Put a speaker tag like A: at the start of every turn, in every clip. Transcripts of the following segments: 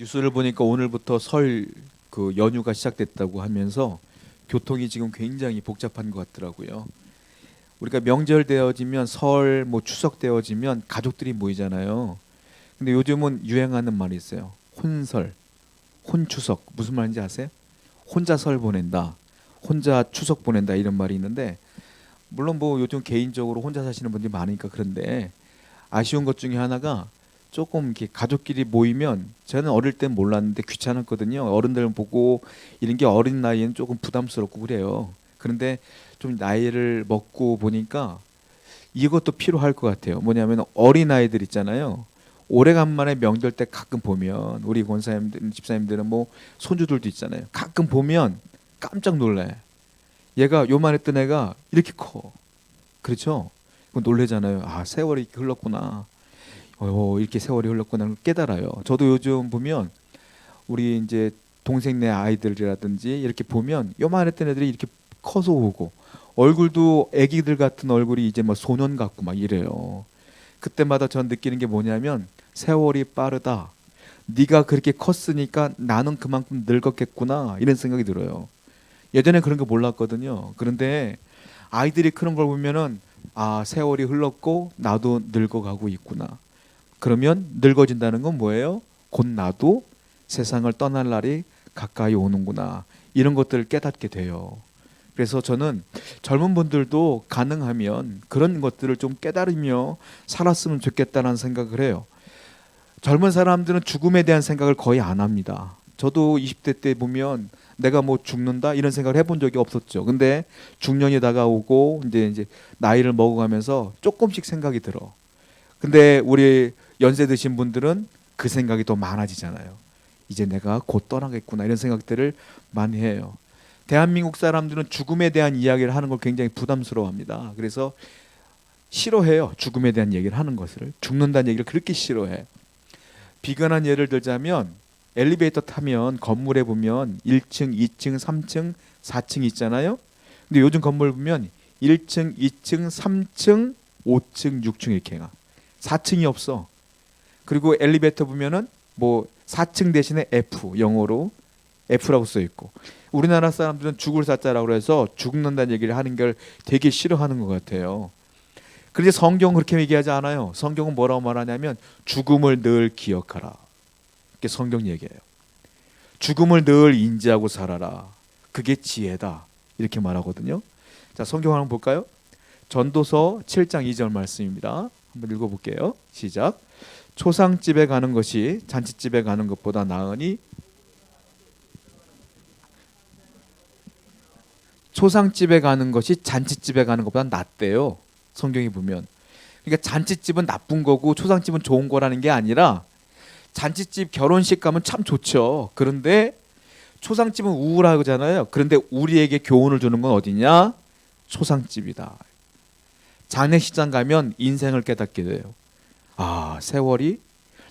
A: 뉴스를 보니까 오늘부터 설 그 연휴가 시작됐다고 하면서 교통이 지금 굉장히 복잡한 것 같더라고요. 우리가 명절 되어지면 설, 뭐 추석 되어지면 가족들이 모이잖아요. 근데 요즘은 유행하는 말이 있어요. 혼설, 혼추석. 무슨 말인지 아세요? 혼자 설 보낸다. 혼자 추석 보낸다 이런 말이 있는데 물론 뭐 요즘 개인적으로 혼자 사시는 분들이 많으니까 그런데 아쉬운 것 중에 하나가 조금 이렇게 가족끼리 모이면 저는 어릴 땐 몰랐는데 귀찮았거든요. 어른들 보고 이런 게 어린 나이엔 조금 부담스럽고 그래요. 그런데 좀 나이를 먹고 보니까 이것도 필요할 것 같아요. 뭐냐면 어린 아이들 있잖아요. 오래간만에 명절 때 가끔 보면 우리 권사님들, 집사님들은 뭐 손주들도 있잖아요. 가끔 보면 깜짝 놀래. 얘가 요만했던 애가 이렇게 커. 그렇죠? 그거 놀래잖아요. 아, 세월이 이렇게 흘렀구나. 이렇게 세월이 흘렀구나 깨달아요. 저도 요즘 보면 우리 이제 동생네 아이들이라든지 이렇게 보면 요만했던 애들이 이렇게 커서 오고 얼굴도 애기들 같은 얼굴이 이제 막 소년 같고 막 이래요. 그때마다 전 느끼는 게 뭐냐면 세월이 빠르다. 네가 그렇게 컸으니까 나는 그만큼 늙었겠구나 이런 생각이 들어요. 예전에 그런 거 몰랐거든요. 그런데 아이들이 크는 걸 보면은 아, 세월이 흘렀고 나도 늙어가고 있구나. 그러면 늙어진다는 건 뭐예요? 곧 나도 세상을 떠날 날이 가까이 오는구나. 이런 것들을 깨닫게 돼요. 그래서 저는 젊은 분들도 가능하면 그런 것들을 좀 깨달으며 살았으면 좋겠다는 생각을 해요. 젊은 사람들은 죽음에 대한 생각을 거의 안 합니다. 저도 20대 때 보면 내가 뭐 죽는다 이런 생각을 해본 적이 없었죠. 근데 중년이 다가오고 이제 나이를 먹어가면서 조금씩 생각이 들어. 근데 우리 연세 드신 분들은 그 생각이 더 많아지잖아요. 이제 내가 곧 떠나겠구나 이런 생각들을 많이 해요. 대한민국 사람들은 죽음에 대한 이야기를 하는 걸 굉장히 부담스러워합니다. 그래서 싫어해요. 죽음에 대한 얘기를 하는 것을. 죽는다는 얘기를 그렇게 싫어해. 비근한 예를 들자면 엘리베이터 타면 건물에 보면 1층, 2층, 3층, 4층 있잖아요. 근데 요즘 건물 보면 1층, 2층, 3층, 5층, 6층 이렇게 가. 4층이 없어. 그리고 엘리베이터 보면은 뭐 4층 대신에 F 영어로 F라고 써 있고. 우리나라 사람들은 죽을 사자라고 해서 죽는다는 얘기를 하는 걸 되게 싫어하는 것 같아요. 그런데 성경은 그렇게 얘기하지 않아요. 성경은 뭐라고 말하냐면 죽음을 늘 기억하라. 이게 성경 얘기예요. 죽음을 늘 인지하고 살아라. 그게 지혜다. 이렇게 말하거든요. 자, 성경 한번 볼까요? 전도서 7장 2절 말씀입니다. 한번 읽어볼게요. 시작. 초상집에 가는 것이 잔치집에 가는 것보다 나으니 초상집에 가는 것이 잔치집에 가는 것보다 낫대요. 성경에 보면. 그러니까 잔치집은 나쁜 거고 초상집은 좋은 거라는 게 아니라 잔치집 결혼식 가면 참 좋죠. 그런데 초상집은 우울하잖아요. 그런데 우리에게 교훈을 주는 건 어디냐? 초상집이다. 장례식장 가면 인생을 깨닫게 돼요. 아, 세월이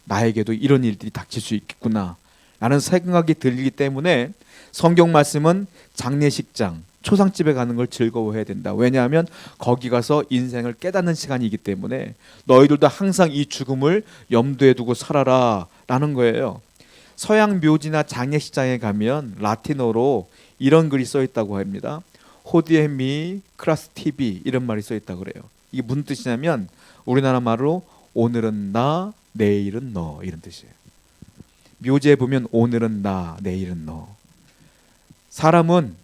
A: 나에게도 이런 일들이 닥칠 수 있겠구나 라는 생각이 들기 때문에 성경 말씀은 장례식장, 초상집에 가는 걸 즐거워해야 된다. 왜냐하면 거기 가서 인생을 깨닫는 시간이기 때문에 너희들도 항상 이 죽음을 염두에 두고 살아라 라는 거예요. 서양 묘지나 장례식장에 가면 라틴어로 이런 글이 써 있다고 합니다. 호디에미 크라스 티비 이런 말이 써 있다고 그래요. 이게 무슨 뜻이냐면 우리나라 말로 오늘은 나 내일은 너 이런 뜻이에요. 묘지에 보면 오늘은 나 내일은 너. 사람은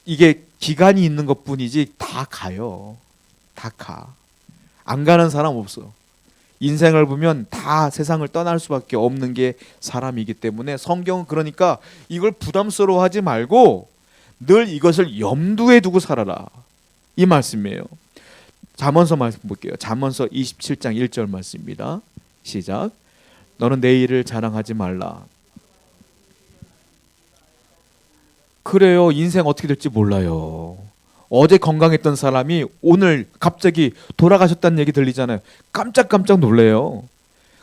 A: 이게 기간이 있는 것뿐이지 다 가요. 다 가. 안 가는 사람 없어. 인생을 보면 다 세상을 떠날 수밖에 없는 게 사람이기 때문에 성경은 그러니까 이걸 부담스러워하지 말고 늘 이것을 염두에 두고 살아라. 이 말씀이에요. 잠언서 말씀 볼게요. 잠언서 27장 1절 말씀입니다. 시작. 너는 내일을 자랑하지 말라. 그래요. 인생 어떻게 될지 몰라요. 어제 건강했던 사람이 오늘 갑자기 돌아가셨다는 얘기 들리잖아요. 깜짝깜짝 놀래요.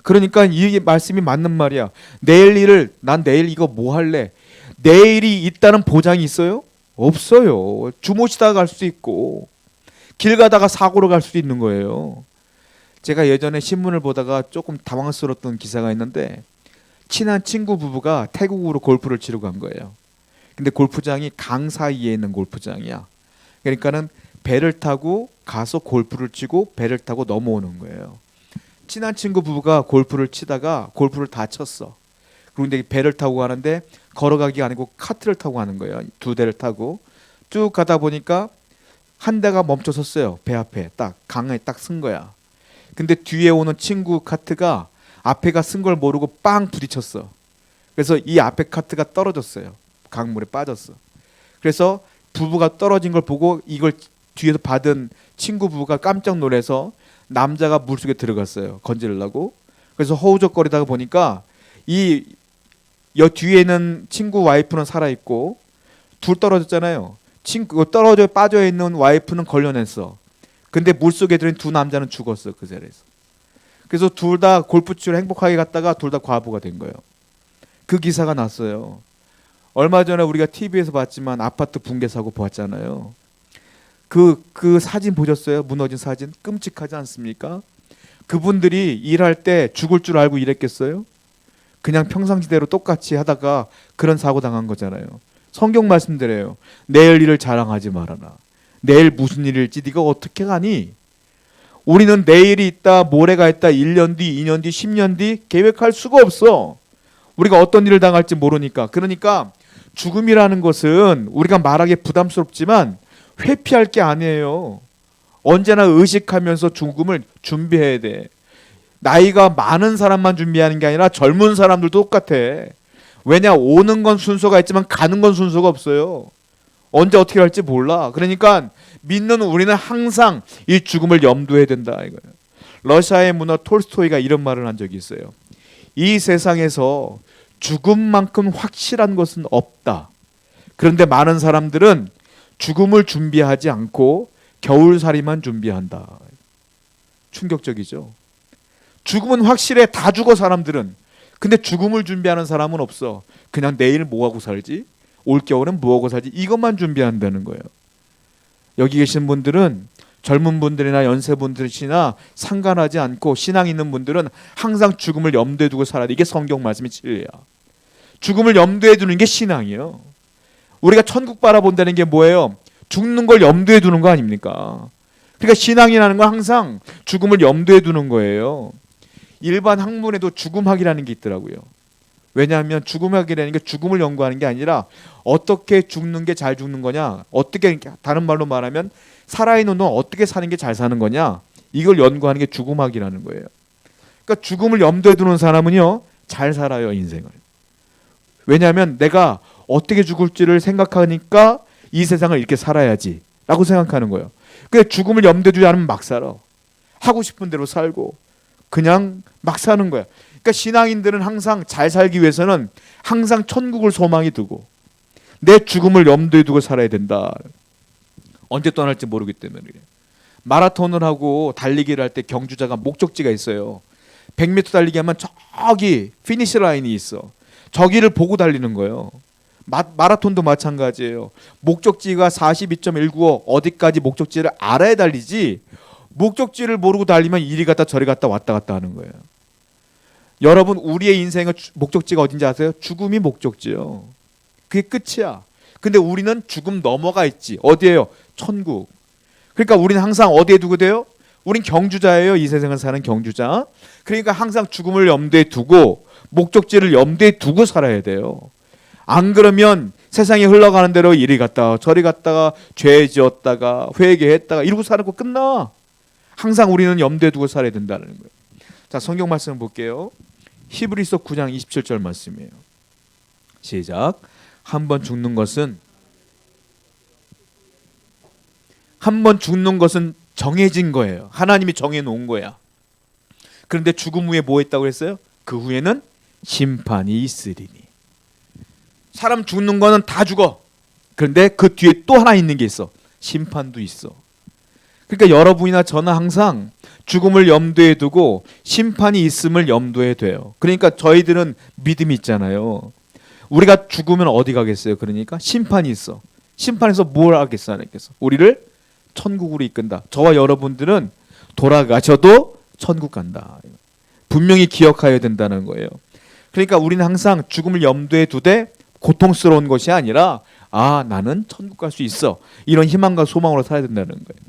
A: 그러니까 이 말씀이 맞는 말이야. 내일 일을 난 내일 이거 뭐 할래? 내일이 있다는 보장이 있어요? 없어요. 주무시다가 갈 수도 있고 길 가다가 사고로 갈 수도 있는 거예요. 제가 예전에 신문을 보다가 조금 당황스러웠던 기사가 있는데 친한 친구 부부가 태국으로 골프를 치러 간 거예요. 근데 골프장이 강 사이에 있는 골프장이야. 그러니까는 배를 타고 가서 골프를 치고 배를 타고 넘어오는 거예요. 친한 친구 부부가 골프를 치다가 골프를 다 쳤어. 그런데 배를 타고 가는데 걸어가기가 아니고 카트를 타고 가는 거예요. 두 대를 타고 쭉 가다 보니까 한 대가 멈춰 섰어요. 배 앞에 딱 강에 딱 쓴 거야. 근데 뒤에 오는 친구 카트가 앞에가 쓴 걸 모르고 빵 부딪혔어. 그래서 이 앞에 카트가 떨어졌어요. 강물에 빠졌어. 그래서 부부가 떨어진 걸 보고 이걸 뒤에서 받은 친구 부부가 깜짝 놀라서 남자가 물속에 들어갔어요. 건지려고. 그래서 허우적거리다가 보니까 이 뒤에는 친구 와이프는 살아있고 둘 떨어졌잖아요. 친구 떨어져 빠져 있는 와이프는 걸려냈어. 근데 물속에 들은 두 남자는 죽었어. 그 자리에서. 그래서 둘 다 골프 치러 행복하게 갔다가 둘 다 과부가 된 거예요. 그 기사가 났어요. 얼마 전에 우리가 TV에서 봤지만 아파트 붕괴 사고 보았잖아요. 그 사진 보셨어요? 무너진 사진? 끔찍하지 않습니까? 그분들이 일할 때 죽을 줄 알고 일했겠어요? 그냥 평상시대로 똑같이 하다가 그런 사고 당한 거잖아요. 성경 말씀대로요. 내일 일을 자랑하지 말아라. 내일 무슨 일일지 네가 어떻게 가니? 우리는 내일이 있다, 모레가 있다, 1년 뒤, 2년 뒤, 10년 뒤 계획할 수가 없어. 우리가 어떤 일을 당할지 모르니까. 그러니까 죽음이라는 것은 우리가 말하기 부담스럽지만 회피할 게 아니에요. 언제나 의식하면서 죽음을 준비해야 돼. 나이가 많은 사람만 준비하는 게 아니라 젊은 사람들도 똑같아. 왜냐, 오는 건 순서가 있지만 가는 건 순서가 없어요. 언제 어떻게 할지 몰라. 그러니까 믿는 우리는 항상 이 죽음을 염두해야 된다 이거예요. 러시아의 문화 톨스토이가 이런 말을 한 적이 있어요. 이 세상에서 죽음만큼 확실한 것은 없다. 그런데 많은 사람들은 죽음을 준비하지 않고 겨울살이만 준비한다. 충격적이죠. 죽음은 확실해. 다 죽어 사람들은. 근데 죽음을 준비하는 사람은 없어. 그냥 내일 뭐하고 살지? 올겨울은 뭐하고 살지? 이것만 준비한다는 거예요. 여기 계신 분들은 젊은 분들이나 연세분들이나 상관하지 않고 신앙 있는 분들은 항상 죽음을 염두에 두고 살아야 돼. 이게 성경 말씀이 진리야. 죽음을 염두에 두는 게 신앙이에요. 우리가 천국 바라본다는 게 뭐예요? 죽는 걸 염두에 두는 거 아닙니까? 그러니까 신앙이라는 건 항상 죽음을 염두에 두는 거예요. 일반 학문에도 죽음학이라는 게 있더라고요. 왜냐하면 죽음학이라는 게 죽음을 연구하는 게 아니라 어떻게 죽는 게 잘 죽는 거냐, 어떻게, 다른 말로 말하면 살아있는 동안 어떻게 사는 게 잘 사는 거냐, 이걸 연구하는 게 죽음학이라는 거예요. 그러니까 죽음을 염두에 두는 사람은요 잘 살아요 인생을. 왜냐하면 내가 어떻게 죽을지를 생각하니까 이 세상을 이렇게 살아야지 라고 생각하는 거예요. 그러니까 죽음을 염두에 두지 않으면 막 살아. 하고 싶은 대로 살고 그냥 막 사는 거야. 그러니까 신앙인들은 항상 잘 살기 위해서는 항상 천국을 소망이 두고 내 죽음을 염두에 두고 살아야 된다. 언제 떠날지 모르기 때문에 그래요. 마라톤을 하고 달리기를 할 때 경주자가 목적지가 있어요. 100m 달리기 하면 저기 피니시 라인이 있어. 저기를 보고 달리는 거예요. 마라톤도 마찬가지예요. 목적지가 42.195 어디까지 목적지를 알아야 달리지, 목적지를 모르고 달리면 이리 갔다 저리 갔다 왔다 갔다 하는 거예요. 여러분, 우리의 인생의 목적지가 어딘지 아세요? 죽음이 목적지요. 그게 끝이야. 근데 우리는 죽음 넘어가 있지. 어디예요? 천국. 그러니까 우리는 항상 어디에 두고 돼요? 우린 경주자예요. 이 세상을 사는 경주자. 그러니까 항상 죽음을 염두에 두고 목적지를 염두에 두고 살아야 돼요. 안 그러면 세상이 흘러가는 대로 이리 갔다가 저리 갔다가 죄 지었다가 회개했다가 이러고 사는 거 끝나. 항상 우리는 염두에 두고 살아야 된다는 거예요. 자, 성경 말씀 볼게요. 히브리서 9장 27절 말씀이에요. 시작. 한 번 죽는 것은 정해진 거예요. 하나님이 정해놓은 거야. 그런데 죽음 후에 뭐 했다고 했어요? 그 후에는 심판이 있으리니. 사람 죽는 거는 다 죽어. 그런데 그 뒤에 또 하나 있는 게 있어. 심판도 있어. 그러니까 여러분이나 저는 항상 죽음을 염두에 두고 심판이 있음을 염두에 둬요. 그러니까 저희들은 믿음이 있잖아요. 우리가 죽으면 어디 가겠어요? 그러니까 심판이 있어. 심판에서 뭘 하겠어? 우리를 천국으로 이끈다. 저와 여러분들은 돌아가셔도 천국 간다. 분명히 기억해야 된다는 거예요. 그러니까 우리는 항상 죽음을 염두에 두되 고통스러운 것이 아니라 나는 천국 갈 수 있어. 이런 희망과 소망으로 살아야 된다는 거예요.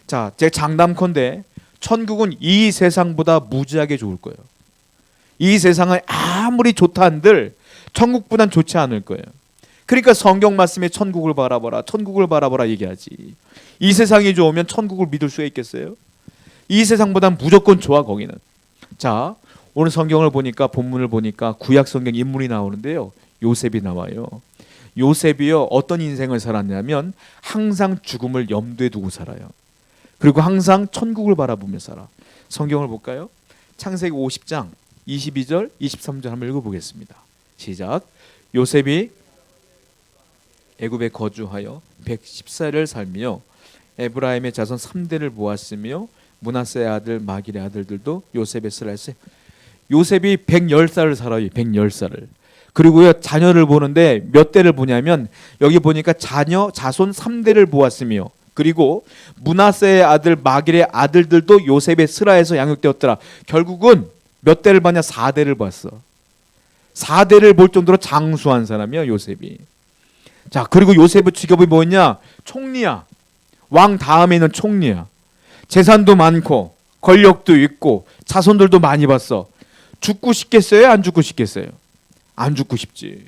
A: 자, 제 장담컨대 천국은 이 세상보다 무지하게 좋을 거예요. 이 세상은 아무리 좋다 한들 천국보단 좋지 않을 거예요. 그러니까 성경 말씀에 천국을 바라보라, 천국을 바라보라 얘기하지. 이 세상이 좋으면 천국을 믿을 수가 있겠어요? 이 세상보단 무조건 좋아 거기는. 자, 오늘 성경을 보니까 본문을 보니까 구약 성경 인물이 나오는데요. 요셉이 나와요. 요셉이요 어떤 인생을 살았냐면 항상 죽음을 염두에 두고 살아요. 그리고 항상 천국을 바라보며 살아. 성경을 볼까요? 창세기 50장 22절 23절 한번 읽어보겠습니다. 시작. 요셉이 애굽에 거주하여 114를 살며 에브라임의 자손 3대를 모았으며 므낫세의 아들 마길의 아들들도 요셉의 슬라 했어요. 요셉이 110살을 살아요. 110살을. 그리고요 자녀를 보는데 몇 대를 보냐면 여기 보니까 자손 3대를 보았으며 그리고 므낫세의 아들 마길의 아들들도 요셉의 슬라에서 양육되었더라. 결국은 몇 대를 봤냐? 4대를 봤어. 4대를 볼 정도로 장수한 사람이야 요셉이. 자, 그리고 요셉의 직업이 뭐냐? 총리야. 왕 다음에는 총리야. 재산도 많고 권력도 있고 자손들도 많이 봤어. 죽고 싶겠어요? 안 죽고 싶겠어요? 안 죽고 싶지.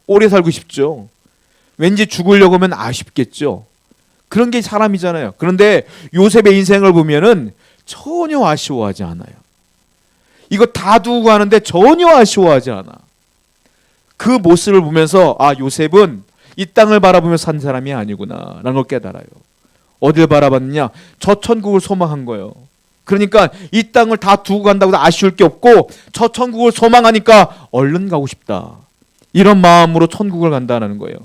A: 오래 살고 싶죠. 왠지 죽으려고 하면 아쉽겠죠. 그런 게 사람이잖아요. 그런데 요셉의 인생을 보면은 전혀 아쉬워하지 않아요. 이거 다 두고 가는데 전혀 아쉬워하지 않아. 그 모습을 보면서 요셉은 이 땅을 바라보며 산 사람이 아니구나 라는 걸 깨달아요. 어딜 바라봤느냐? 저 천국을 소망한 거예요. 그러니까 이 땅을 다 두고 간다고 아쉬울 게 없고 저 천국을 소망하니까 얼른 가고 싶다. 이런 마음으로 천국을 간다는 거예요.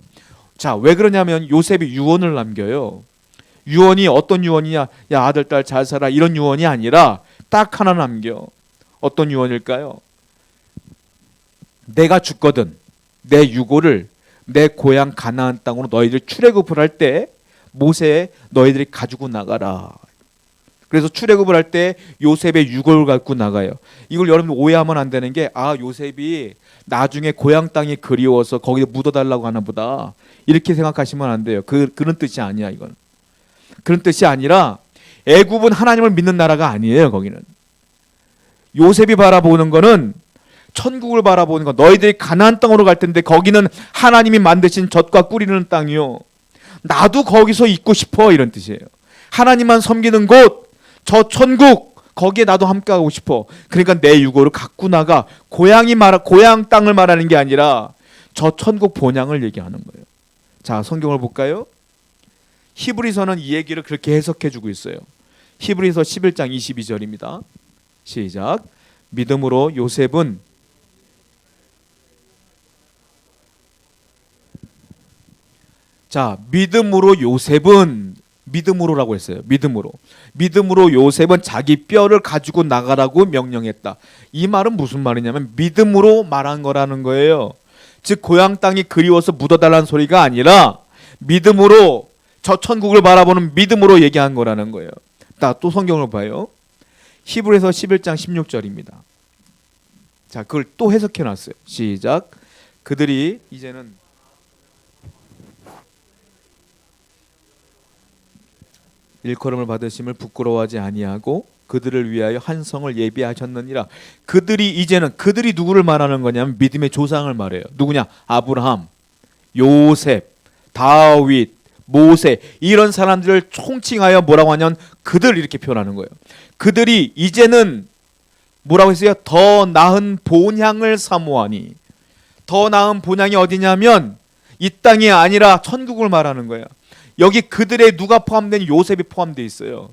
A: 자, 왜 그러냐면 요셉이 유언을 남겨요. 유언이 어떤 유언이냐? 야, 아들 딸 잘 살아 이런 유언이 아니라 딱 하나 남겨. 어떤 유언일까요? 내가 죽거든 내 유고를 내 고향 가나안 땅으로 너희들 출애굽을 할 때 모세 너희들이 가지고 나가라. 그래서 출애굽을 할 때 요셉의 유고를 갖고 나가요. 이걸 여러분 오해하면 안 되는 게 요셉이 나중에 고향 땅이 그리워서 거기에 묻어달라고 하나 보다 이렇게 생각하시면 안 돼요. 그런 뜻이 아니야. 이건 그런 뜻이 아니라 애굽은 하나님을 믿는 나라가 아니에요. 거기는 요셉이 바라보는 거는 천국을 바라보는 거. 너희들이 가나안 땅으로 갈 텐데 거기는 하나님이 만드신 젖과 꿀이는 땅이요. 나도 거기서 있고 싶어 이런 뜻이에요. 하나님만 섬기는 곳 저 천국 거기에 나도 함께 가고 싶어. 그러니까 내 유고를 갖고 나가. 고향 땅을 말하는 게 아니라 저 천국 본향을 얘기하는 거예요. 자, 성경을 볼까요? 히브리서는 이 얘기를 그렇게 해석해 주고 있어요. 히브리서 11장 22절입니다. 시작. 믿음으로 요셉은 믿음으로라고 했어요. 믿음으로 요셉은 자기 뼈를 가지고 나가라고 명령했다. 이 말은 무슨 말이냐면 믿음으로 말한 거라는 거예요. 즉 고향 땅이 그리워서 묻어달라는 소리가 아니라 믿음으로 저 천국을 바라보는 믿음으로 얘기한 거라는 거예요. 또 성경을 봐요. 히브리서 11장 16절입니다. 자, 그걸 또 해석해 놨어요. 시작. 그들이 이제는 일컬음을 받으심을 부끄러워하지 아니하고 그들을 위하여 한 성을 예비하셨느니라. 그들이 누구를 말하는 거냐면 믿음의 조상을 말해요. 누구냐? 아브라함, 요셉, 다윗, 모세 이런 사람들을 총칭하여 뭐라고 하냐면 그들 이렇게 표현하는 거예요. 그들이 이제는 뭐라고 했어요? 더 나은 본향을 사모하니. 더 나은 본향이 어디냐면 이 땅이 아니라 천국을 말하는 거예요. 여기 그들의 누가 포함된 요셉이 포함되어 있어요.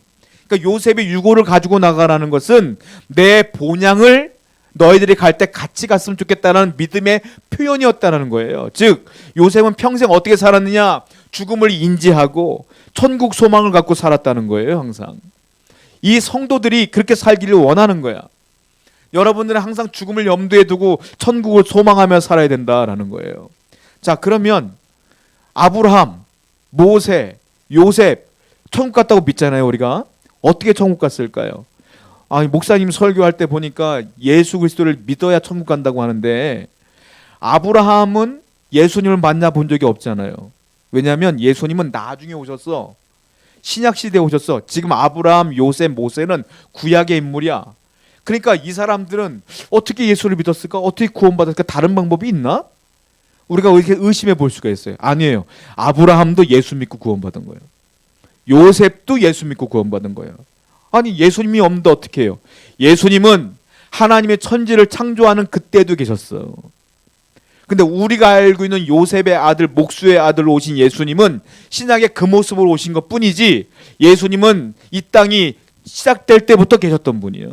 A: 그러니까 요셉의 유고를 가지고 나가라는 것은 내 본향을 너희들이 갈 때 같이 갔으면 좋겠다는 믿음의 표현이었다는 거예요. 즉 요셉은 평생 어떻게 살았느냐? 죽음을 인지하고 천국 소망을 갖고 살았다는 거예요. 항상 이 성도들이 그렇게 살기를 원하는 거야. 여러분들은 항상 죽음을 염두에 두고 천국을 소망하며 살아야 된다라는 거예요. 자, 그러면 아브라함, 모세, 요셉 천국 갔다고 믿잖아요. 우리가 어떻게 천국 갔을까요? 아, 목사님 설교할 때 보니까 예수 그리스도를 믿어야 천국 간다고 하는데 아브라함은 예수님을 만나본 적이 없잖아요. 왜냐하면 예수님은 나중에 오셨어. 신약 시대에 오셨어. 지금 아브라함, 요셉, 모세는 구약의 인물이야. 그러니까 이 사람들은 어떻게 예수를 믿었을까? 어떻게 구원받았을까? 다른 방법이 있나? 우리가 이렇게 의심해 볼 수가 있어요. 아니에요. 아브라함도 예수 믿고 구원받은 거예요. 요셉도 예수 믿고 구원받은 거예요. 아니, 예수님이 없는데 어떻게 해요? 예수님은 하나님의 천지를 창조하는 그때도 계셨어요. 근데 우리가 알고 있는 요셉의 아들, 목수의 아들로 오신 예수님은 신약의 그 모습으로 오신 것 뿐이지, 예수님은 이 땅이 시작될 때부터 계셨던 분이에요.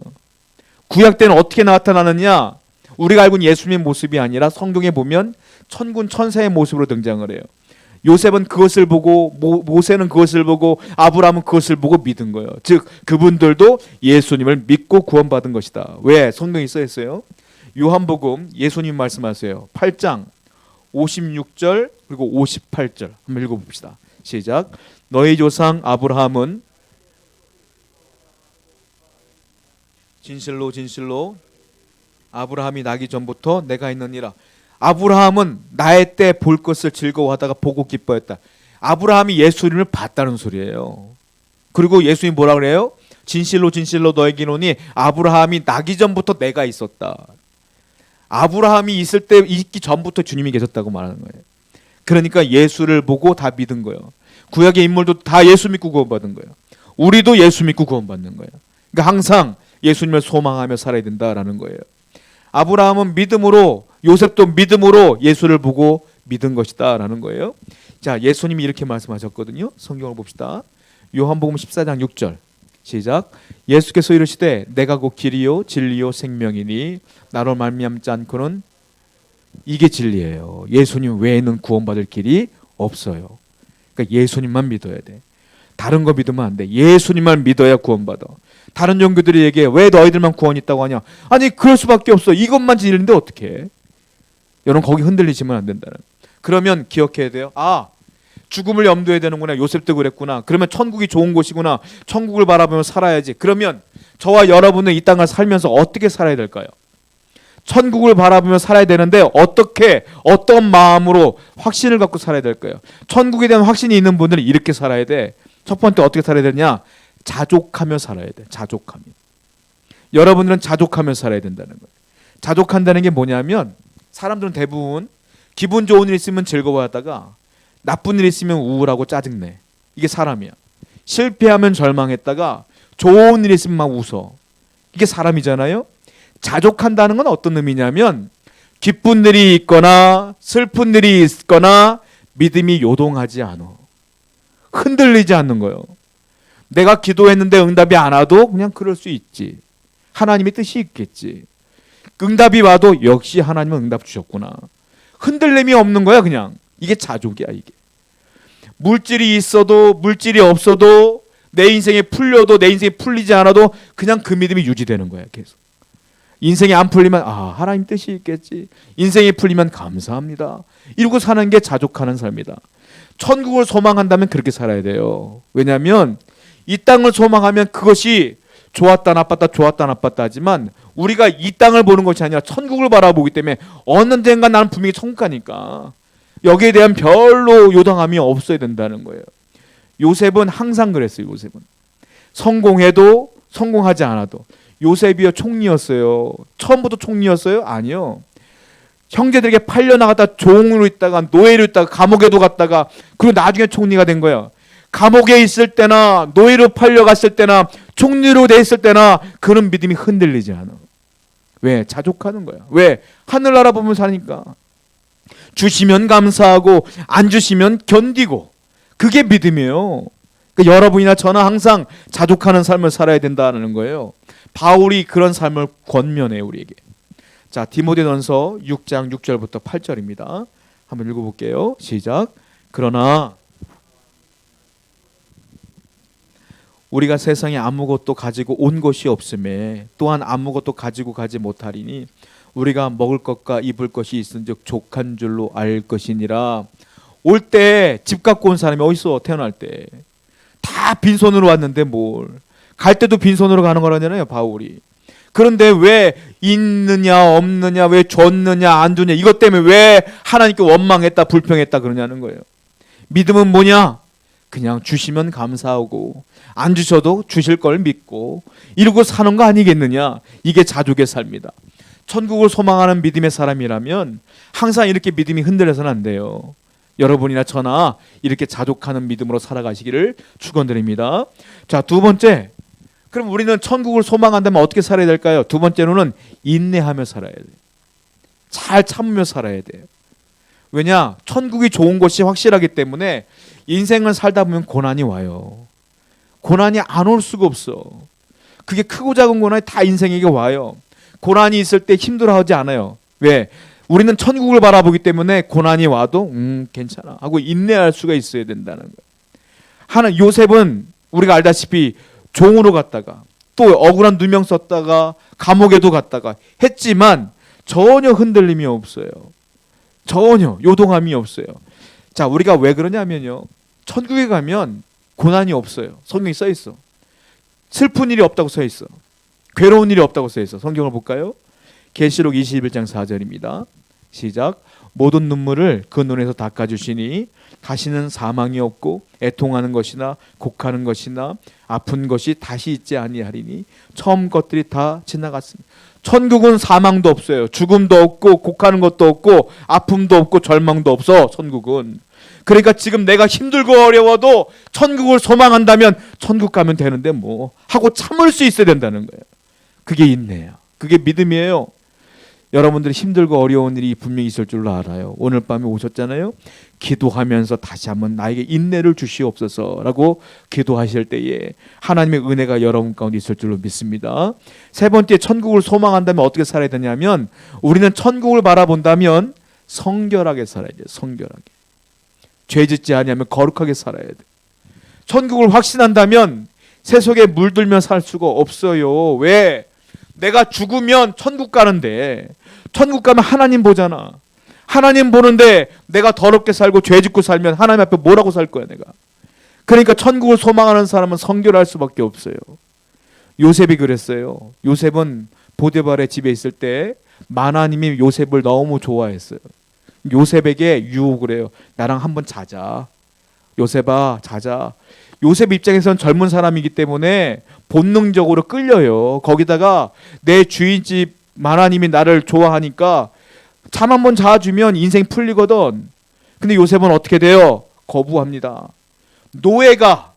A: 구약 때는 어떻게 나타나느냐? 우리가 알고 있는 예수님의 모습이 아니라 성경에 보면 천군 천사의 모습으로 등장을 해요. 요셉은 그것을 보고, 모세는 그것을 보고, 아브라함은 그것을 보고 믿은 거예요. 즉 그분들도 예수님을 믿고 구원받은 것이다. 왜? 성경이 써 있어요. 요한복음 예수님 말씀하세요. 8장 56절 그리고 58절 한번 읽어봅시다. 시작. 너희 조상 아브라함은 진실로 진실로 아브라함이 나기 전부터 내가 있느니라. 아브라함은 나의 때 볼 것을 즐거워하다가 보고 기뻐했다. 아브라함이 예수님을 봤다는 소리예요. 그리고 예수님이 뭐라 그래요? 진실로 진실로 너에게 이르노니 아브라함이 나기 전부터 내가 있었다. 아브라함이 있기 전부터 주님이 계셨다고 말하는 거예요. 그러니까 예수를 보고 다 믿은 거예요. 구약의 인물도 다 예수 믿고 구원받은 거예요. 우리도 예수 믿고 구원받는 거예요. 그러니까 항상 예수님을 소망하며 살아야 된다라는 거예요. 아브라함은 믿음으로, 요셉도 믿음으로 예수를 보고 믿은 것이다라는 거예요. 자, 예수님이 이렇게 말씀하셨거든요. 성경을 봅시다. 요한복음 14장 6절 시작. 예수께서 이르시되 내가 곧 길이요 진리요 생명이니 나로 말미암지 않고는, 이게 진리예요. 예수님 외에는 구원받을 길이 없어요. 그러니까 예수님만 믿어야 돼. 다른 거 믿으면 안 돼. 예수님만 믿어야 구원받아. 다른 종교들이 얘기해. 왜 너희들만 구원 있다고 하냐? 아니, 그럴 수밖에 없어. 이것만 진리인데 어떻게 해? 여러분, 거기 흔들리시면 안 된다는. 그러면 기억해야 돼요. 아, 죽음을 염두에 되는구나. 요셉도 그랬구나. 그러면 천국이 좋은 곳이구나. 천국을 바라보며 살아야지. 그러면 저와 여러분은 이 땅을 살면서 어떻게 살아야 될까요? 천국을 바라보며 살아야 되는데 어떻게, 어떤 마음으로 확신을 갖고 살아야 될까요? 천국에 대한 확신이 있는 분들은 이렇게 살아야 돼. 첫 번째 어떻게 살아야 되냐? 자족하며 살아야 돼. 자족하며. 여러분들은 자족하며 살아야 된다는 거예요. 자족한다는 게 뭐냐면, 사람들은 대부분 기분 좋은 일 있으면 즐거워하다가 나쁜 일 있으면 우울하고 짜증내. 이게 사람이야. 실패하면 절망했다가 좋은 일 있으면 막 웃어. 이게 사람이잖아요. 자족한다는 건 어떤 의미냐면, 기쁜 일이 있거나 슬픈 일이 있거나 믿음이 요동하지 않아. 흔들리지 않는 거예요. 내가 기도했는데 응답이 안 와도 그냥 그럴 수 있지. 하나님의 뜻이 있겠지. 응답이 와도 역시 하나님은 응답 주셨구나. 흔들림이 없는 거야 그냥. 이게 자족이야 이게. 물질이 있어도 물질이 없어도 내 인생에 풀려도 내 인생에 풀리지 않아도 그냥 그 믿음이 유지되는 거야 계속. 인생이 안 풀리면 아, 하나님 뜻이 있겠지. 인생이 풀리면 감사합니다. 이러고 사는 게 자족하는 삶이다. 천국을 소망한다면 그렇게 살아야 돼요. 왜냐하면 이 땅을 소망하면 그것이 좋았다 나빴다 좋았다 나빴다 하지만, 우리가 이 땅을 보는 것이 아니라 천국을 바라보기 때문에 언젠가 나는 분명히 천국 가니까 여기에 대한 별로 요동함이 없어야 된다는 거예요. 요셉은 항상 그랬어요. 요셉은 성공해도 성공하지 않아도. 요셉이요 총리였어요. 처음부터 총리였어요? 아니요. 형제들에게 팔려나갔다 종으로 있다가 노예로 있다가 감옥에도 갔다가 그리고 나중에 총리가 된 거예요. 감옥에 있을 때나 노예로 팔려갔을 때나 총리로 돼 있을 때나 그런 믿음이 흔들리지 않아. 왜? 자족하는 거야. 왜? 하늘나라 보면 사니까. 주시면 감사하고 안 주시면 견디고. 그게 믿음이에요. 그러니까 여러분이나 저나 항상 자족하는 삶을 살아야 된다는 거예요. 바울이 그런 삶을 권면해요 우리에게. 자, 디모데전서 6장 6절부터 8절입니다. 한번 읽어볼게요. 시작. 그러나 우리가 세상에 아무것도 가지고 온 것이 없음에 또한 아무것도 가지고 가지 못하리니 우리가 먹을 것과 입을 것이 있은즉 족한 줄로 알 것이니라. 올 때 집 갖고 온 사람이 어디 있어? 태어날 때 다 빈손으로 왔는데 뭘 갈 때도 빈손으로 가는 거라잖아요, 바울이. 그런데 왜 있느냐 없느냐, 왜 줬느냐 안 주냐, 이것 때문에 왜 하나님께 원망했다 불평했다 그러냐는 거예요. 믿음은 뭐냐? 그냥 주시면 감사하고 안 주셔도 주실 걸 믿고 이러고 사는 거 아니겠느냐. 이게 자족의 삶이다. 천국을 소망하는 믿음의 사람이라면 항상 이렇게 믿음이 흔들려서는 안 돼요. 여러분이나 저나 이렇게 자족하는 믿음으로 살아가시기를 축원드립니다. 자, 두 번째, 그럼 우리는 천국을 소망한다면 어떻게 살아야 될까요? 두 번째로는 인내하며 살아야 돼요. 잘 참으며 살아야 돼요. 왜냐? 천국이 좋은 것이 확실하기 때문에 인생을 살다 보면 고난이 와요. 고난이 안 올 수가 없어. 그게 크고 작은 고난이 다 인생에게 와요. 고난이 있을 때 힘들어하지 않아요. 왜? 우리는 천국을 바라보기 때문에 고난이 와도 괜찮아 하고 인내할 수가 있어야 된다는 거예요. 요셉은 우리가 알다시피 종으로 갔다가 또 억울한 누명 썼다가 감옥에도 갔다가 했지만 전혀 흔들림이 없어요. 전혀 요동함이 없어요. 자, 우리가 왜 그러냐면요, 천국에 가면 고난이 없어요. 성경에 써 있어. 슬픈 일이 없다고 써 있어. 괴로운 일이 없다고 써 있어. 성경을 볼까요? 계시록 21장 4절입니다. 시작. 모든 눈물을 그 눈에서 닦아주시니 다시는 사망이 없고 애통하는 것이나 곡하는 것이나 아픈 것이 다시 있지 아니하리니 처음 것들이 다 지나갔습니다. 천국은 사망도 없어요. 죽음도 없고 곡하는 것도 없고 아픔도 없고 절망도 없어. 천국은. 그러니까 지금 내가 힘들고 어려워도 천국을 소망한다면 천국 가면 되는데 뭐 하고 참을 수 있어야 된다는 거예요. 그게 인내야. 그게 믿음이에요. 여러분들이 힘들고 어려운 일이 분명히 있을 줄로 알아요. 오늘 밤에 오셨잖아요. 기도하면서 다시 한번 나에게 인내를 주시옵소서라고 기도하실 때에 하나님의 은혜가 여러분 가운데 있을 줄로 믿습니다. 세 번째, 천국을 소망한다면 어떻게 살아야 되냐면 우리는 천국을 바라본다면 성결하게 살아야 돼요. 성결하게. 죄 짓지 아니하면 거룩하게 살아야 돼. 천국을 확신한다면 세속에 물들며 살 수가 없어요. 왜? 내가 죽으면 천국 가는데 천국 가면 하나님 보잖아. 하나님 보는데 내가 더럽게 살고 죄 짓고 살면 하나님 앞에 뭐라고 살 거야 내가. 그러니까 천국을 소망하는 사람은 성결할 수밖에 없어요. 요셉이 그랬어요. 요셉은 보디발의 집에 있을 때 마나님이 요셉을 너무 좋아했어요. 요셉에게 유혹을 해요. 나랑 한번 자자. 요셉아, 자자. 요셉 입장에서는 젊은 사람이기 때문에 본능적으로 끌려요. 거기다가 내 주인집 마나님이 나를 좋아하니까 잠 한번 자주면 인생 풀리거든. 근데 요셉은 어떻게 돼요? 거부합니다. 노예가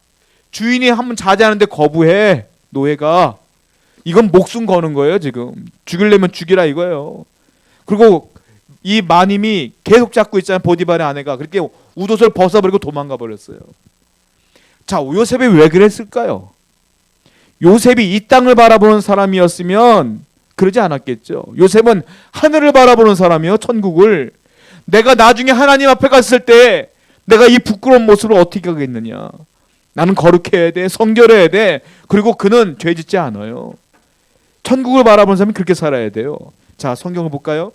A: 주인이 한번 자자는데 거부해. 노예가. 이건 목숨 거는 거예요. 지금 죽이려면 죽이라 이거예요. 그리고 이 마님이 계속 잡고 있잖아요. 보디발의 아내가. 그렇게 웃옷을 벗어버리고 도망가 버렸어요. 자, 요셉이 왜 그랬을까요? 요셉이 이 땅을 바라보는 사람이었으면 그러지 않았겠죠. 요셉은 하늘을 바라보는 사람이요. 천국을. 내가 나중에 하나님 앞에 갔을 때 내가 이 부끄러운 모습을 어떻게 하겠느냐. 나는 거룩해야 돼. 성결해야 돼. 그리고 그는 죄 짓지 않아요. 천국을 바라보는 사람이 그렇게 살아야 돼요. 자, 성경을 볼까요?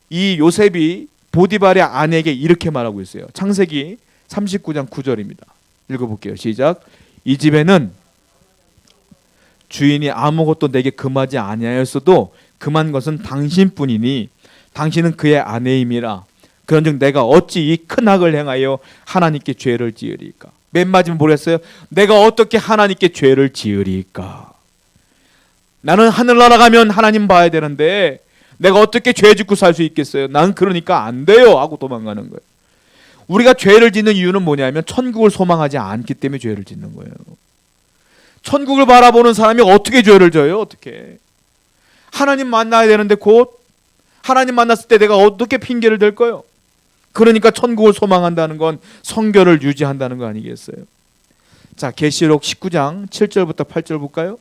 A: 이 요셉이 보디발의 아내에게 이렇게 말하고 있어요. 창세기 39장 9절입니다. 읽어볼게요. 시작. 이 집에는 주인이 아무것도 내게 금하지 아니하였어도 금한 것은 당신뿐이니 당신은 그의 아내임이라. 그런즉 내가 어찌 이 큰 악을 행하여 하나님께 죄를 지으리까. 맨 마지막에 뭐랬어요? 내가 어떻게 하나님께 죄를 지으리까. 나는 하늘나라 가면 하나님 봐야 되는데 내가 어떻게 죄 짓고 살 수 있겠어요? 난 그러니까 안 돼요 하고 도망가는 거예요. 우리가 죄를 짓는 이유는 뭐냐면 천국을 소망하지 않기 때문에 죄를 짓는 거예요. 천국을 바라보는 사람이 어떻게 죄를 져요? 어떻게? 하나님 만나야 되는데 곧 하나님 만났을 때 내가 어떻게 핑계를 댈 거예요? 그러니까 천국을 소망한다는 건 성결을 유지한다는 거 아니겠어요? 자, 계시록 19장 7절부터 8절 볼까요?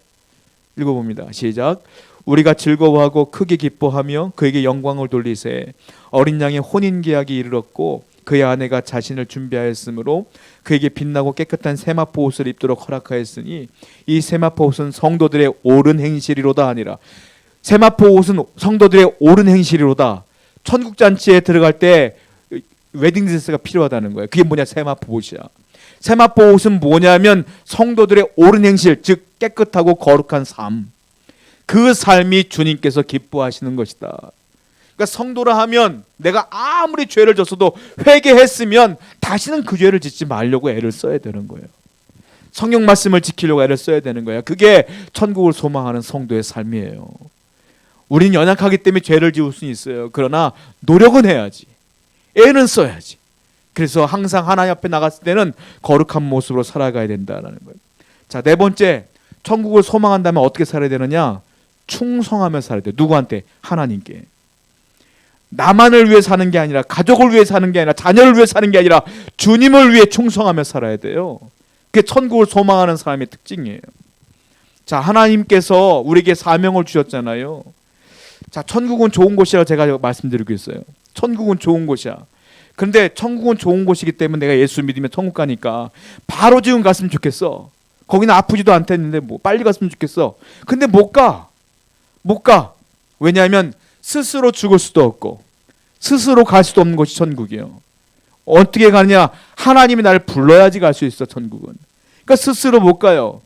A: 읽어봅니다. 시작. 우리가 즐거워하고 크게 기뻐하며 그에게 영광을 돌리세. 어린 양의 혼인계약이 이르렀고 그의 아내가 자신을 준비하였으므로 그에게 빛나고 깨끗한 세마포 옷을 입도록 허락하였으니 이 세마포 옷은 성도들의 옳은 행실이로다 아니라. 세마포 옷은 성도들의 옳은 행실이로다. 천국 잔치에 들어갈 때 웨딩드레스가 필요하다는 거예요. 그게 뭐냐? 세마포 옷이야. 세마포 옷은 뭐냐면 성도들의 옳은 행실, 즉 깨끗하고 거룩한 삶, 그 삶이 주님께서 기뻐하시는 것이다. 그러니까 성도라 하면 내가 아무리 죄를 졌어도 회개했으면 다시는 그 죄를 짓지 말려고 애를 써야 되는 거예요. 성경 말씀을 지키려고 애를 써야 되는 거예요. 그게 천국을 소망하는 성도의 삶이에요. 우린 연약하기 때문에 죄를 지을 수는 있어요. 그러나 노력은 해야지. 애는 써야지. 그래서 항상 하나님 앞에 나갔을 때는 거룩한 모습으로 살아가야 된다는 거예요. 자, 네 번째, 천국을 소망한다면 어떻게 살아야 되느냐? 충성하며 살아야 돼요. 누구한테? 하나님께. 나만을 위해 사는 게 아니라, 가족을 위해 사는 게 아니라, 자녀를 위해 사는 게 아니라 주님을 위해 충성하며 살아야 돼요. 그게 천국을 소망하는 사람의 특징이에요. 자, 하나님께서 우리에게 사명을 주셨잖아요. 자, 천국은 좋은 곳이라고 제가 말씀드리고 있어요. 천국은 좋은 곳이야. 그런데 천국은 좋은 곳이기 때문에 내가 예수 믿으면 천국 가니까 바로 지금 갔으면 좋겠어. 거기는 아프지도 않겠는데 뭐 빨리 갔으면 좋겠어. 근데 못 가. 못 가. 왜냐하면 스스로 죽을 수도 없고 스스로 갈 수도 없는 곳이 천국이에요. 어떻게 가느냐? 하나님이 나를 불러야지 갈 수 있어, 천국은. 그러니까 스스로 못 가요.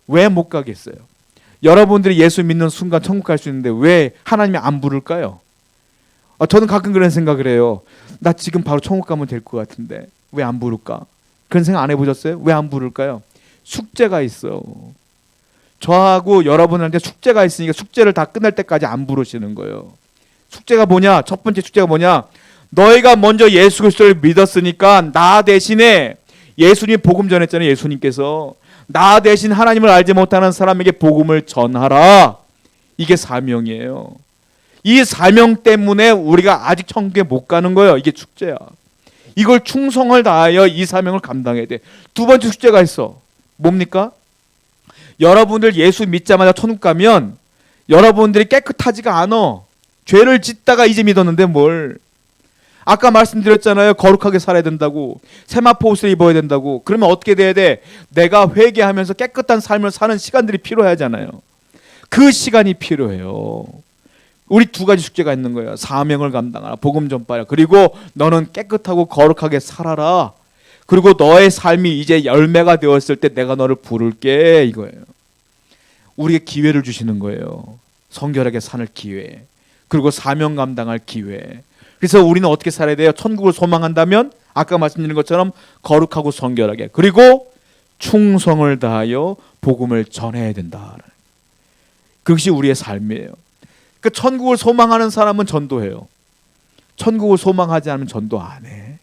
A: 왜 못 가겠어요? 여러분들이 예수 믿는 순간 천국 갈 수 있는데 왜 하나님이 안 부를까요? 저는 가끔 그런 생각을 해요. 나 지금 바로 천국 가면 될 것 같은데 왜 안 부를까? 그런 생각 안 해보셨어요? 왜 안 부를까요? 숙제가 있어. 저하고 여러분한테 숙제가 있으니까 숙제를 다 끝날 때까지 안 부르시는 거예요. 숙제가 뭐냐? 첫 번째 숙제가 뭐냐? 너희가 먼저 예수 그리스도를 믿었으니까 나 대신에, 예수님 복음 전했잖아요. 예수님께서 나 대신 하나님을 알지 못하는 사람에게 복음을 전하라. 이게 사명이에요. 이 사명 때문에 우리가 아직 천국에 못 가는 거예요. 이게 숙제야. 이걸 충성을 다하여 이 사명을 감당해야 돼. 두 번째 숙제가 있어. 뭡니까? 여러분들 예수 믿자마자 천국 가면 여러분들이 깨끗하지가 않아. 죄를 짓다가 이제 믿었는데 뭘. 아까 말씀드렸잖아요. 거룩하게 살아야 된다고. 세마포 옷을 입어야 된다고. 그러면 어떻게 돼야 돼? 내가 회개하면서 깨끗한 삶을 사는 시간들이 필요하잖아요. 그 시간이 필요해요. 우리 두 가지 숙제가 있는 거예요. 사명을 감당하라. 복음 전파라. 그리고 너는 깨끗하고 거룩하게 살아라. 그리고 너의 삶이 이제 열매가 되었을 때 내가 너를 부를게, 이거예요. 우리에게 기회를 주시는 거예요. 성결하게 사는 기회. 그리고 사명 감당할 기회. 그래서 우리는 어떻게 살아야 돼요? 천국을 소망한다면 아까 말씀드린 것처럼 거룩하고 성결하게, 그리고 충성을 다하여 복음을 전해야 된다. 그것이 우리의 삶이에요. 그 천국을 소망하는 사람은 전도해요. 천국을 소망하지 않으면 전도 안 해.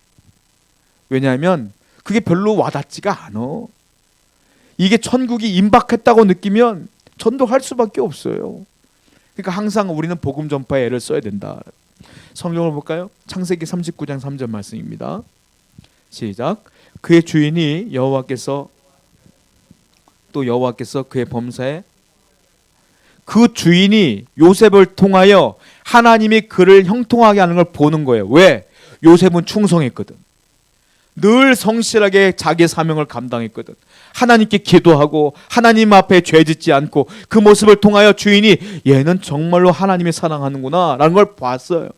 A: 왜냐하면 그게 별로 와닿지가 않아. 이게 천국이 임박했다고 느끼면 전도할 수밖에 없어요. 그러니까 항상 우리는 복음 전파에 애를 써야 된다. 성경을 볼까요? 창세기 39장 3절 말씀입니다. 시작. 그의 주인이 여호와께서 그의 범사에, 그 주인이 요셉을 통하여 하나님이 그를 형통하게 하는 걸 보는 거예요. 왜? 요셉은 충성했거든. 늘 성실하게 자기의 사명을 감당했거든. 하나님께 기도하고 하나님 앞에 죄짓지 않고 그 모습을 통하여 주인이 얘는 정말로 하나님이 사랑하는구나 라는 걸 봤어요.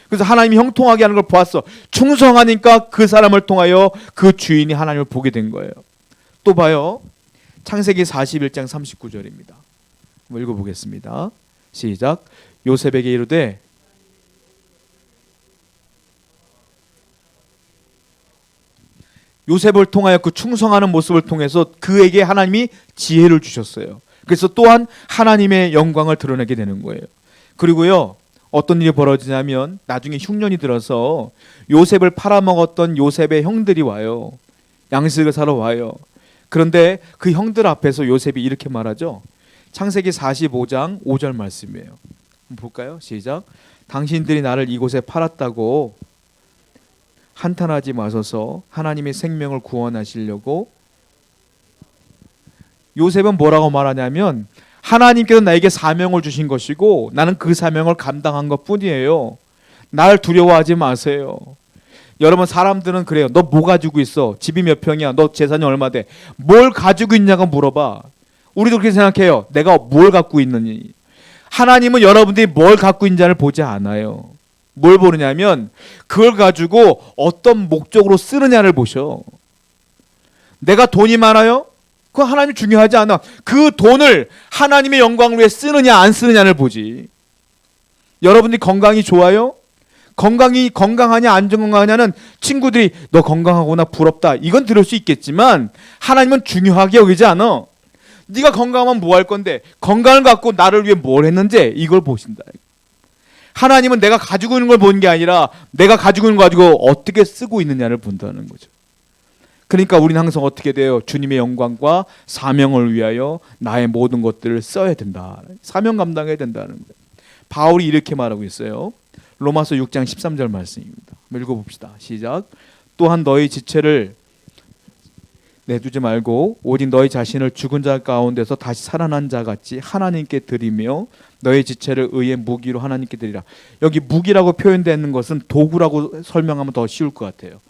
A: 그래서 하나님이 형통하게 하는 걸 보았어. 충성하니까 그 사람을 통하여 그 주인이 하나님을 보게 된 거예요. 또 봐요. 창세기 41장 39절입니다. 한번 읽어보겠습니다. 시작. 요셉에게 이르되, 요셉을 통하여 그 충성하는 모습을 통해서 그에게 하나님이 지혜를 주셨어요. 그래서 또한 하나님의 영광을 드러내게 되는 거예요. 그리고요, 어떤 일이 벌어지냐면 나중에 흉년이 들어서 요셉을 팔아먹었던 요셉의 형들이 와요. 양식을 사러 와요. 그런데 그 형들 앞에서 요셉이 이렇게 말하죠. 창세기 45장 5절 말씀이에요. 한번 볼까요? 시작. 당신들이 나를 이곳에 팔았다고 한탄하지 마소서. 하나님의 생명을 구원하시려고. 요셉은 뭐라고 말하냐면 하나님께서 나에게 사명을 주신 것이고 나는 그 사명을 감당한 것뿐이에요. 날 두려워하지 마세요. 여러분, 사람들은 그래요. 너 뭐 가지고 있어? 집이 몇 평이야? 너 재산이 얼마 돼? 뭘 가지고 있냐고 물어봐. 우리도 그렇게 생각해요. 내가 뭘 갖고 있느니. 하나님은 여러분들이 뭘 갖고 있는지를 보지 않아요. 뭘 보느냐면 그걸 가지고 어떤 목적으로 쓰느냐를 보셔. 내가 돈이 많아요? 그건 하나님이 중요하지 않아. 그 돈을 하나님의 영광을 위해 쓰느냐 안 쓰느냐를 보지. 여러분들이 건강이 좋아요? 건강하냐 안 건강하냐는 친구들이 너 건강하구나 부럽다 이건 들을 수 있겠지만 하나님은 중요하게 여기지 않아. 네가 건강하면 뭐 할 건데, 건강을 갖고 나를 위해 뭘 했는지 이걸 보신다. 하나님은 내가 가지고 있는 걸 보는 게 아니라 내가 가지고 있는 거 가지고 어떻게 쓰고 있느냐를 본다는 거죠. 그러니까 우리는 항상 어떻게 돼요? 주님의 영광과 사명을 위하여 나의 모든 것들을 써야 된다. 사명 감당해야 된다는 거예요. 바울이 이렇게 말하고 있어요. 로마서 6장 13절 말씀입니다. 읽어봅시다. 시작. 또한 너희 지체를 내두지 말고 오직 너희 자신을 죽은 자 가운데서 다시 살아난 자 같이 하나님께 드리며 너희 지체를 의의 무기로 하나님께 드리라. 여기 무기라고 표현되는 것은 도구라고 설명하면 더 쉬울 것 같아요.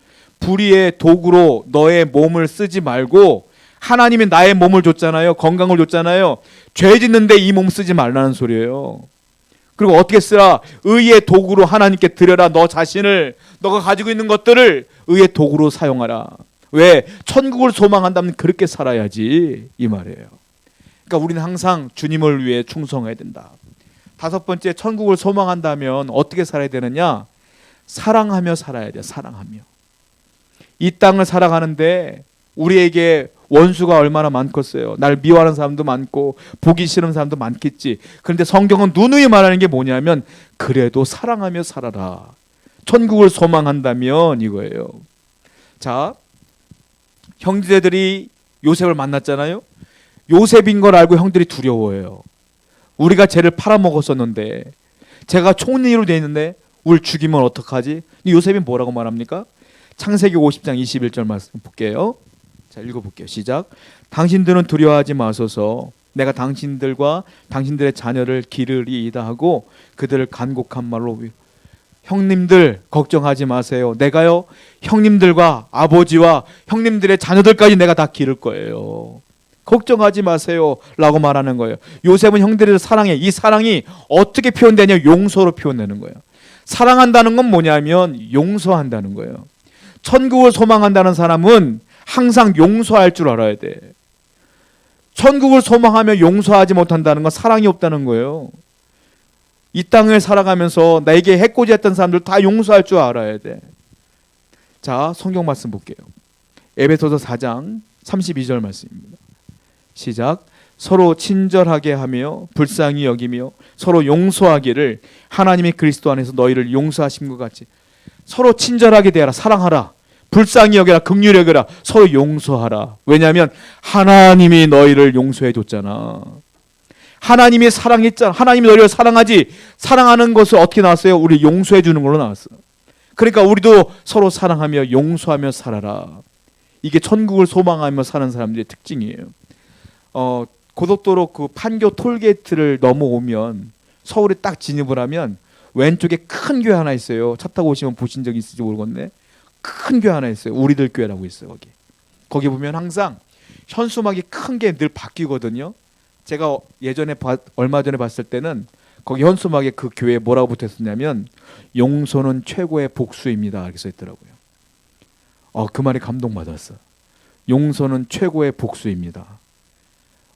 A: 불의의 도구로 너의 몸을 쓰지 말고, 하나님이 나의 몸을 줬잖아요. 건강을 줬잖아요. 죄 짓는데 이 몸 쓰지 말라는 소리예요. 그리고 어떻게 쓰라? 의의 도구로 하나님께 드려라. 너 자신을, 너가 가지고 있는 것들을 의의 도구로 사용하라. 왜? 천국을 소망한다면 그렇게 살아야지 이 말이에요. 그러니까 우리는 항상 주님을 위해 충성해야 된다. 다섯 번째, 천국을 소망한다면 어떻게 살아야 되느냐? 사랑하며 살아야 돼요. 사랑하며. 이 땅을 살아가는데 우리에게 원수가 얼마나 많겠어요. 날 미워하는 사람도 많고 보기 싫은 사람도 많겠지. 그런데 성경은 누누이 말하는 게 뭐냐면 그래도 사랑하며 살아라. 천국을 소망한다면 이거예요. 자, 형제들이 요셉을 만났잖아요. 요셉인 걸 알고 형들이 두려워해요. 우리가 쟤를 팔아먹었었는데, 제가 총리로 돼 있는데 우리 죽이면 어떡하지? 요셉이 뭐라고 말합니까? 창세기 50장 21절 말씀 볼게요. 자, 읽어볼게요. 시작. 당신들은 두려워하지 마소서. 내가 당신들과 당신들의 자녀를 기르리이다 하고 그들을 간곡한 말로, 형님들 걱정하지 마세요. 내가요 형님들과 아버지와 형님들의 자녀들까지 내가 다 기를 거예요. 걱정하지 마세요 라고 말하는 거예요. 요셉은 형들을 사랑해. 이 사랑이 어떻게 표현되냐? 용서로 표현되는 거예요. 사랑한다는 건 뭐냐면 용서한다는 거예요. 천국을 소망한다는 사람은 항상 용서할 줄 알아야 돼. 천국을 소망하며 용서하지 못한다는 건 사랑이 없다는 거예요. 이 땅을 살아가면서 나에게 해코지했던 사람들 다 용서할 줄 알아야 돼. 자, 성경 말씀 볼게요. 에베소서 4장 32절 말씀입니다. 시작. 서로 친절하게 하며 불쌍히 여기며 서로 용서하기를 하나님이 그리스도 안에서 너희를 용서하신 것 같이. 서로 친절하게 대하라. 사랑하라. 불쌍히 여겨라. 긍휼히 여겨라. 서로 용서하라. 왜냐하면 하나님이 너희를 용서해 줬잖아. 하나님이 사랑했잖아. 하나님이 너희를 사랑하지. 사랑하는 것을 어떻게 나왔어요? 우리 용서해 주는 걸로 나왔어요. 그러니까 우리도 서로 사랑하며 용서하며 살아라. 이게 천국을 소망하며 사는 사람들의 특징이에요. 고속도로 그 판교 톨게이트를 넘어오면, 서울에 딱 진입을 하면 왼쪽에 큰 교회 하나 있어요. 차 타고 오시면 보신 적 있을지 모르겠네. 큰 교회 하나 있어요. 우리들 교회라고 있어요. 거기 보면 항상 현수막이 큰 게 늘 바뀌거든요. 제가 예전에 얼마 전에 봤을 때는 거기 현수막에 그 교회에 뭐라고 붙었었냐면 용서는 최고의 복수입니다 이렇게 써있더라고요. 그 말에 감동받았어. 용서는 최고의 복수입니다.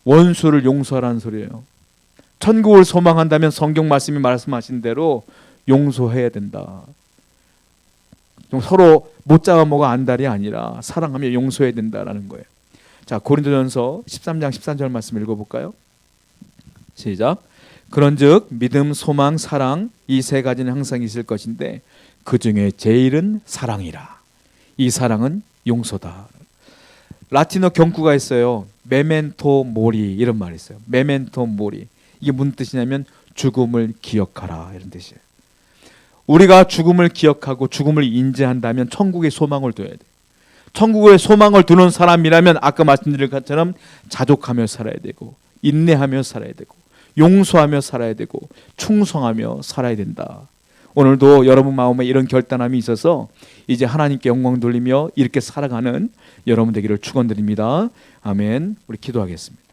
A: 원수를 용서하라는 소리예요. 천국을 소망한다면 성경 말씀이 말씀하신 대로 용서해야 된다. 서로 못 잡아먹어 안달이 아니라 사랑하며 용서해야 된다라는 거예요. 자, 고린도전서 13장 13절 말씀 읽어볼까요? 시작. 그런즉 믿음, 소망, 사랑 이 세 가지는 항상 있을 것인데 그 중에 제일은 사랑이라. 이 사랑은 용서다. 라틴어 경구가 있어요. 메멘토 모리 이런 말이 있어요. 메멘토 모리. 이게 무슨 뜻이냐면 죽음을 기억하라 이런 뜻이에요. 우리가 죽음을 기억하고 죽음을 인지한다면 천국의 소망을 둬야 돼. 천국의 소망을 두는 사람이라면 아까 말씀드린 것처럼 자족하며 살아야 되고 인내하며 살아야 되고 용서하며 살아야 되고 충성하며 살아야 된다. 오늘도 여러분 마음에 이런 결단함이 있어서 이제 하나님께 영광 돌리며 이렇게 살아가는 여러분 되기를 축원드립니다. 아멘. 우리 기도하겠습니다.